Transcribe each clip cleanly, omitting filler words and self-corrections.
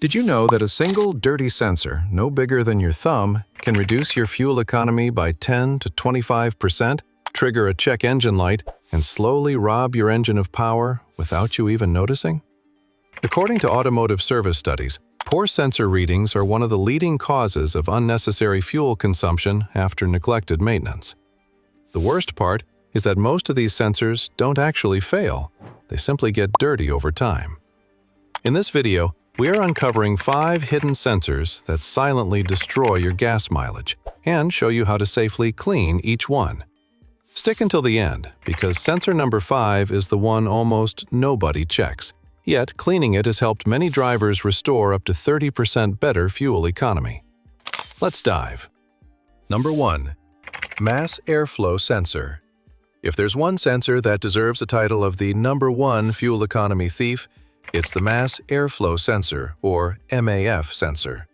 Did you know that a single dirty sensor, no bigger than your thumb, can reduce your fuel economy by 10 to 25%, trigger a check engine light, and slowly rob your engine of power without you even noticing? According to automotive service studies, poor sensor readings are one of the leading causes of unnecessary fuel consumption after neglected maintenance. The worst part is that most of these sensors don't actually fail. They simply get dirty over time. In this video, we are uncovering 5 hidden sensors that silently destroy your gas mileage and show you how to safely clean each one. Stick until the end, because sensor number 5 is the one almost nobody checks. Yet, cleaning it has helped many drivers restore up to 30% better fuel economy. Let's dive. Number 1. Mass Airflow Sensor. If there's one sensor that deserves the title of the number 1 fuel economy thief, it's the Mass Airflow Sensor, or MAF sensor.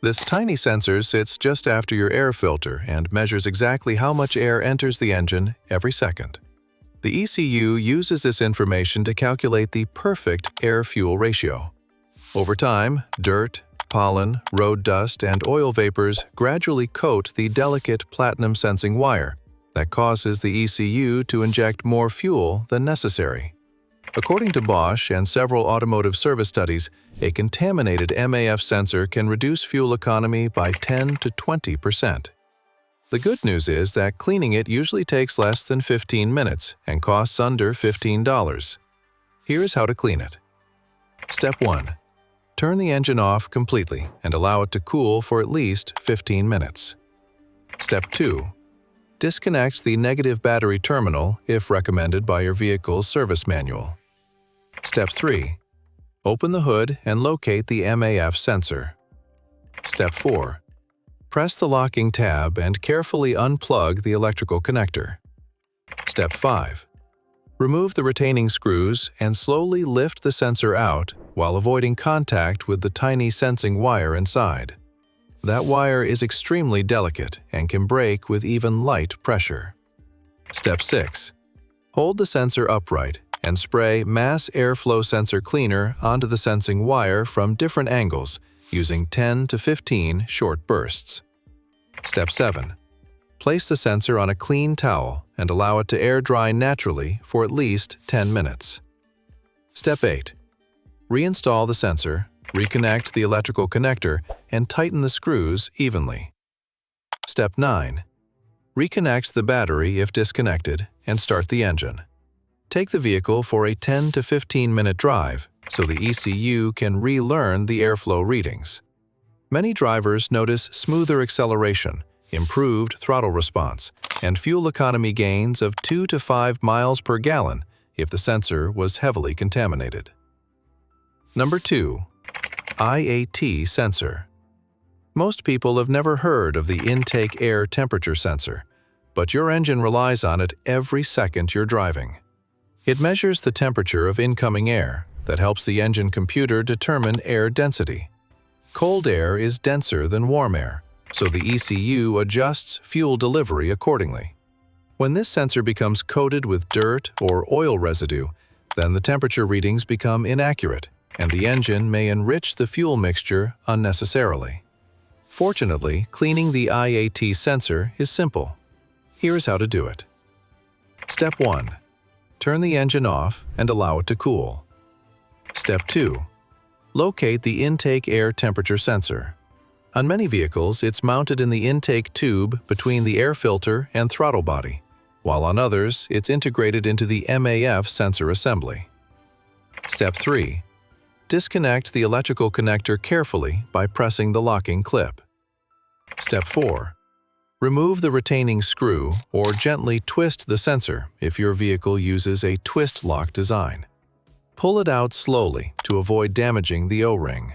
This tiny sensor sits just after your air filter and measures exactly how much air enters the engine every second. The ECU uses this information to calculate the perfect air-fuel ratio. Over time, dirt, pollen, road dust, and oil vapors gradually coat the delicate platinum sensing wire that causes the ECU to inject more fuel than necessary. According to Bosch and several automotive service studies, a contaminated MAF sensor can reduce fuel economy by 10 to 20%. The good news is that cleaning it usually takes less than 15 minutes and costs under $15. Here's how to clean it. Step 1. Turn the engine off completely and allow it to cool for at least 15 minutes. Step 2. Disconnect the negative battery terminal if recommended by your vehicle's service manual. Step 3. Open the hood and locate the MAF sensor. Step 4. Press the locking tab and carefully unplug the electrical connector. Step 5. Remove the retaining screws and slowly lift the sensor out while avoiding contact with the tiny sensing wire inside. That wire is extremely delicate and can break with even light pressure. Step 6. Hold the sensor upright and spray Mass Airflow Sensor Cleaner onto the sensing wire from different angles using 10 to 15 short bursts. Step 7. Place the sensor on a clean towel and allow it to air dry naturally for at least 10 minutes. Step 8. Reinstall the sensor, reconnect the electrical connector, and tighten the screws evenly. Step 9. Reconnect the battery if disconnected and start the engine. Take the vehicle for a 10 to 15 minute drive so the ECU can relearn the airflow readings. Many drivers notice smoother acceleration, improved throttle response, and fuel economy gains of 2 to 5 miles per gallon if the sensor was heavily contaminated. Number 2. IAT sensor. Most people have never heard of the intake air temperature sensor, but your engine relies on it every second you're driving. It measures the temperature of incoming air that helps the engine computer determine air density. Cold air is denser than warm air, so the ECU adjusts fuel delivery accordingly. When this sensor becomes coated with dirt or oil residue, then the temperature readings become inaccurate, and the engine may enrich the fuel mixture unnecessarily. Fortunately, cleaning the IAT sensor is simple. Here's how to do it. Step 1. Turn the engine off and allow it to cool. Step 2. Locate the intake air temperature sensor. On many vehicles, it's mounted in the intake tube between the air filter and throttle body, while on others, it's integrated into the MAF sensor assembly. Step 3. Disconnect the electrical connector carefully by pressing the locking clip. Step 4. Remove the retaining screw or gently twist the sensor if your vehicle uses a twist lock design. Pull it out slowly to avoid damaging the O-ring.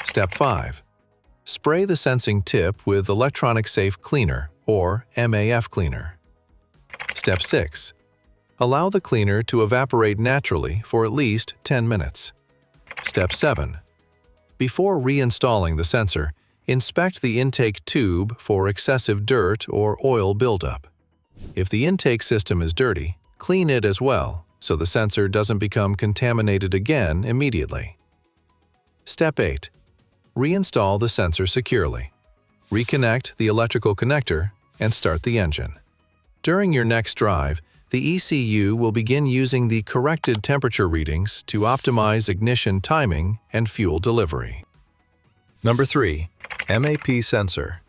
Step 5. Spray the sensing tip with Electronic Safe Cleaner or MAF cleaner. Step 6. Allow the cleaner to evaporate naturally for at least 10 minutes. Step 7. Before reinstalling the sensor, inspect the intake tube for excessive dirt or oil buildup. If the intake system is dirty, clean it as well so the sensor doesn't become contaminated again immediately. Step 8. Reinstall the sensor securely. Reconnect the electrical connector and start the engine. During your next drive, the ECU will begin using the corrected temperature readings to optimize ignition timing and fuel delivery. Number 3. MAP sensor.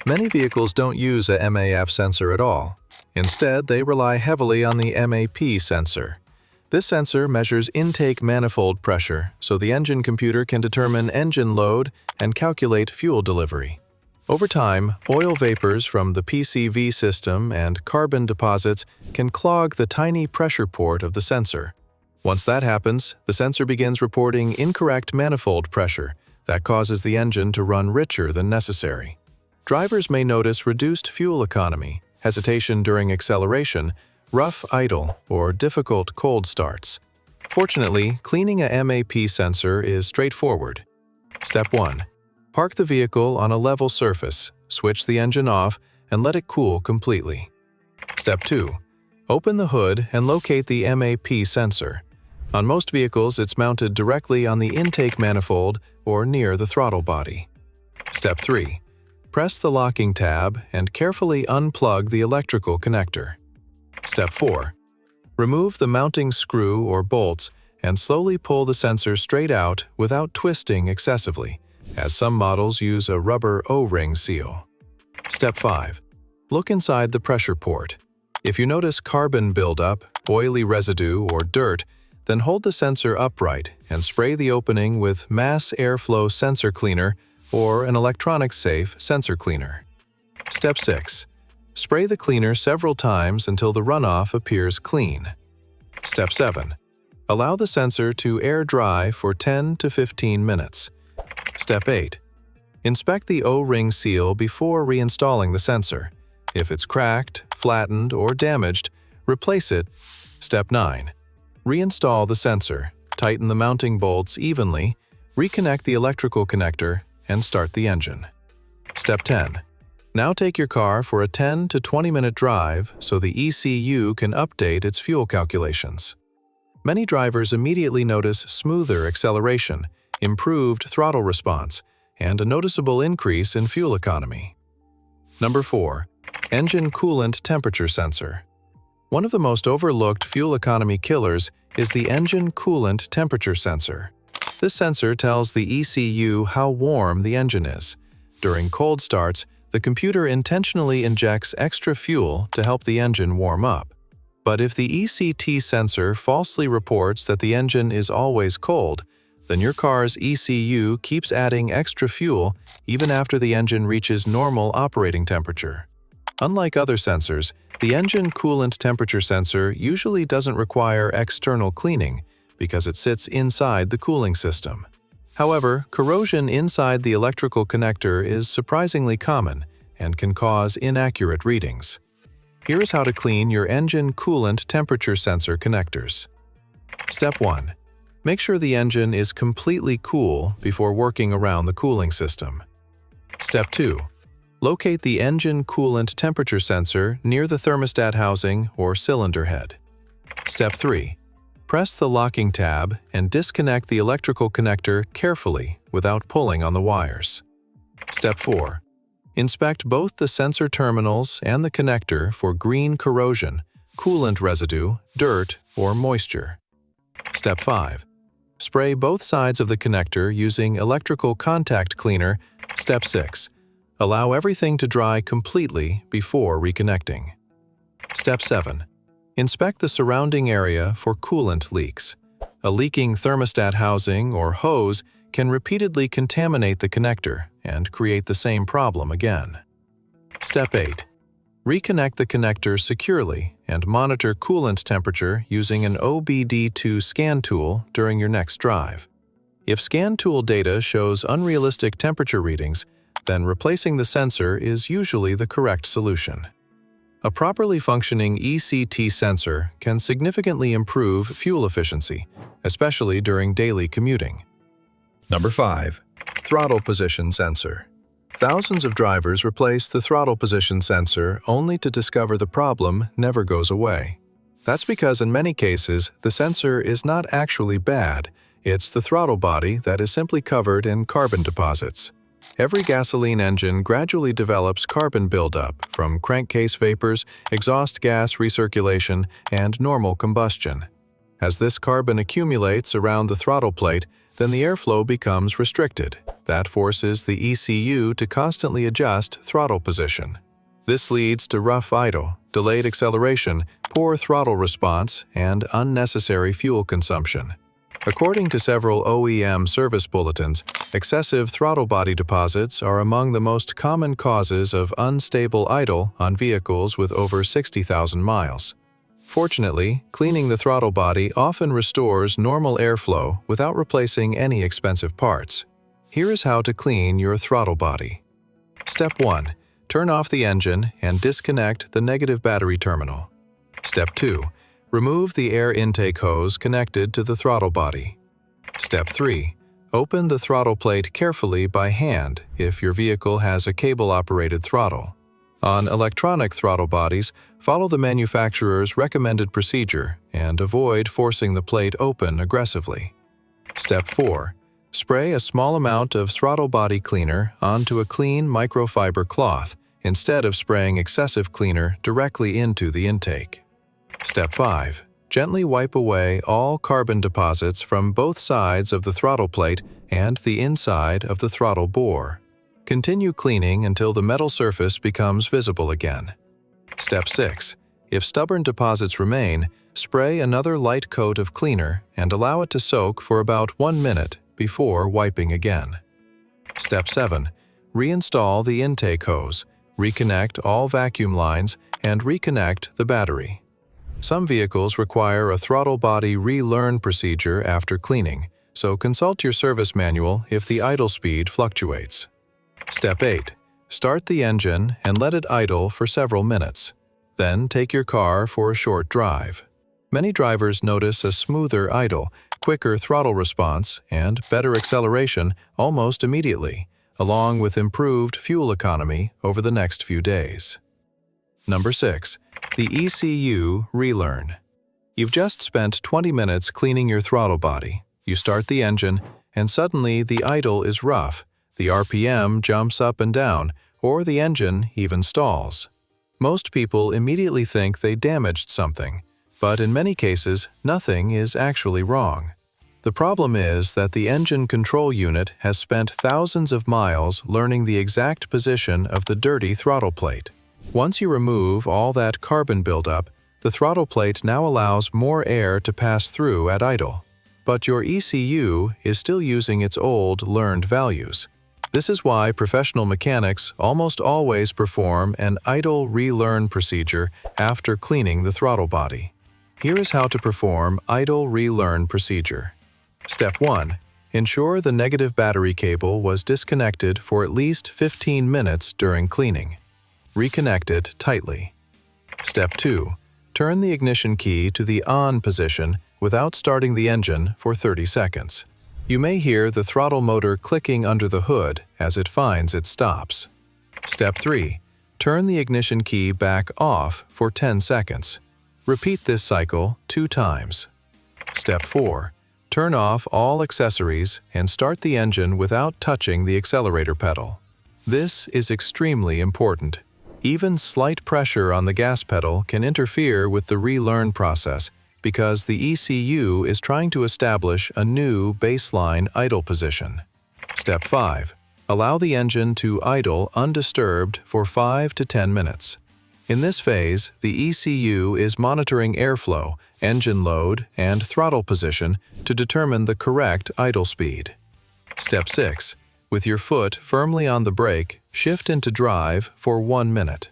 Many vehicles don't use a MAF sensor at all. Instead, they rely heavily on the MAP sensor. This sensor measures intake manifold pressure, so the engine computer can determine engine load and calculate fuel delivery. Over time, oil vapors from the PCV system and carbon deposits can clog the tiny pressure port of the sensor. Once that happens, the sensor begins reporting incorrect manifold pressure that causes the engine to run richer than necessary. Drivers may notice reduced fuel economy, hesitation during acceleration, rough idle, or difficult cold starts. Fortunately, cleaning a MAP sensor is straightforward. Step 1. Park the vehicle on a level surface, switch the engine off, and let it cool completely. Step 2. Open the hood and locate the MAP sensor. On most vehicles, it's mounted directly on the intake manifold or near the throttle body. Step 3. Press the locking tab and carefully unplug the electrical connector. Step 4. Remove the mounting screw or bolts and slowly pull the sensor straight out without twisting excessively, as some models use a rubber O-ring seal. Step 5. Look inside the pressure port. If you notice carbon buildup, oily residue, or dirt, then hold the sensor upright and spray the opening with mass airflow sensor cleaner or an electronics-safe sensor cleaner. Step 6. Spray the cleaner several times until the runoff appears clean. Step 7. Allow the sensor to air dry for 10 to 15 minutes. Step 8. Inspect the O-ring seal before reinstalling the sensor. If it's cracked, flattened, or damaged, replace it. Step 9. Reinstall the sensor, tighten the mounting bolts evenly, reconnect the electrical connector, and start the engine. Step 10. Now take your car for a 10 to 20-minute drive so the ECU can update its fuel calculations. Many drivers immediately notice smoother acceleration, improved throttle response, and a noticeable increase in fuel economy. Number 4. Engine coolant temperature sensor. One of the most overlooked fuel economy killers is the engine coolant temperature sensor. This sensor tells the ECU how warm the engine is. During cold starts, the computer intentionally injects extra fuel to help the engine warm up. But if the ECT sensor falsely reports that the engine is always cold, then your car's ECU keeps adding extra fuel even after the engine reaches normal operating temperature. Unlike other sensors, the engine coolant temperature sensor usually doesn't require external cleaning because it sits inside the cooling system. However, corrosion inside the electrical connector is surprisingly common and can cause inaccurate readings. Here is how to clean your engine coolant temperature sensor connectors. Step 1. Make sure the engine is completely cool before working around the cooling system. Step 2. Locate the engine coolant temperature sensor near the thermostat housing or cylinder head. Step 3. Press the locking tab and disconnect the electrical connector carefully without pulling on the wires. Step 4. Inspect both the sensor terminals and the connector for green corrosion, coolant residue, dirt, or moisture. Step 5. Spray both sides of the connector using electrical contact cleaner. Step 6. Allow everything to dry completely before reconnecting. Step 7. Inspect the surrounding area for coolant leaks. A leaking thermostat housing or hose can repeatedly contaminate the connector and create the same problem again. Step 8. Reconnect the connector securely and monitor coolant temperature using an OBD2 scan tool during your next drive. If scan tool data shows unrealistic temperature readings, then replacing the sensor is usually the correct solution. A properly functioning ECT sensor can significantly improve fuel efficiency, especially during daily commuting. Number 5. Throttle position sensor. Thousands of drivers replace the throttle position sensor only to discover the problem never goes away. That's because in many cases, the sensor is not actually bad, It's the throttle body that is simply covered in carbon deposits. Every gasoline engine gradually develops carbon buildup from crankcase vapors, exhaust gas recirculation, and normal combustion. As this carbon accumulates around the throttle plate, then the airflow becomes restricted. That forces the ECU to constantly adjust throttle position. This leads to rough idle, delayed acceleration, poor throttle response, and unnecessary fuel consumption. According to several OEM service bulletins, excessive throttle body deposits are among the most common causes of unstable idle on vehicles with over 60,000 miles. Fortunately, cleaning the throttle body often restores normal airflow without replacing any expensive parts. Here is how to clean your throttle body. Step 1. Turn off the engine and disconnect the negative battery terminal. Step 2. Remove the air intake hose connected to the throttle body. Step 3. Open the throttle plate carefully by hand if your vehicle has a cable-operated throttle. On electronic throttle bodies, follow the manufacturer's recommended procedure and avoid forcing the plate open aggressively. Step 4. Spray a small amount of throttle body cleaner onto a clean microfiber cloth instead of spraying excessive cleaner directly into the intake. Step 5. Gently wipe away all carbon deposits from both sides of the throttle plate and the inside of the throttle bore. Continue cleaning until the metal surface becomes visible again. Step 6. If stubborn deposits remain, spray another light coat of cleaner and allow it to soak for about 1 minute before wiping again. Step 7. Reinstall the intake hose, reconnect all vacuum lines, and reconnect the battery. Some vehicles require a throttle body relearn procedure after cleaning, so consult your service manual if the idle speed fluctuates. Step 8. Start the engine and let it idle for several minutes. Then take your car for a short drive. Many drivers notice a smoother idle, quicker throttle response, and better acceleration almost immediately, along with improved fuel economy over the next few days. Number 6. The ECU relearn. You've just spent 20 minutes cleaning your throttle body. You start the engine, and suddenly the idle is rough, the RPM jumps up and down, or the engine even stalls. Most people immediately think they damaged something, but in many cases, nothing is actually wrong. The problem is that the engine control unit has spent thousands of miles learning the exact position of the dirty throttle plate. Once you remove all that carbon buildup, the throttle plate now allows more air to pass through at idle. But your ECU is still using its old learned values. This is why professional mechanics almost always perform an idle relearn procedure after cleaning the throttle body. Here is how to perform idle relearn procedure. Step 1. Ensure the negative battery cable was disconnected for at least 15 minutes during cleaning. Reconnect it tightly. Step 2. Turn the ignition key to the on position without starting the engine for 30 seconds. You may hear the throttle motor clicking under the hood as it finds its stops. Step 3. Turn the ignition key back off for 10 seconds. Repeat this cycle 2 times. Step 4. Turn off all accessories and start the engine without touching the accelerator pedal. This is extremely important. Even slight pressure on the gas pedal can interfere with the relearn process because the ECU is trying to establish a new baseline idle position. Step 5. Allow the engine to idle undisturbed for 5 to 10 minutes. In this phase, the ECU is monitoring airflow, engine load, and throttle position to determine the correct idle speed. Step 6. With your foot firmly on the brake, shift into drive for 1 minute.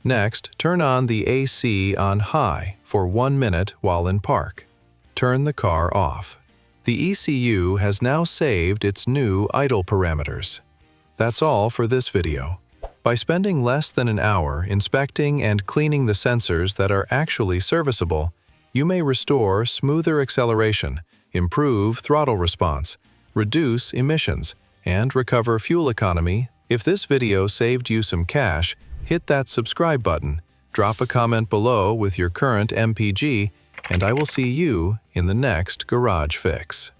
Next, turn on the AC on high for 1 minute while in park. Turn the car off. The ECU has now saved its new idle parameters. That's all for this video. By spending less than an hour inspecting and cleaning the sensors that are actually serviceable, you may restore smoother acceleration, improve throttle response, reduce emissions, and recover fuel economy. If this video saved you some cash, hit that subscribe button, drop a comment below with your current MPG, and I will see you in the next Garage Fix.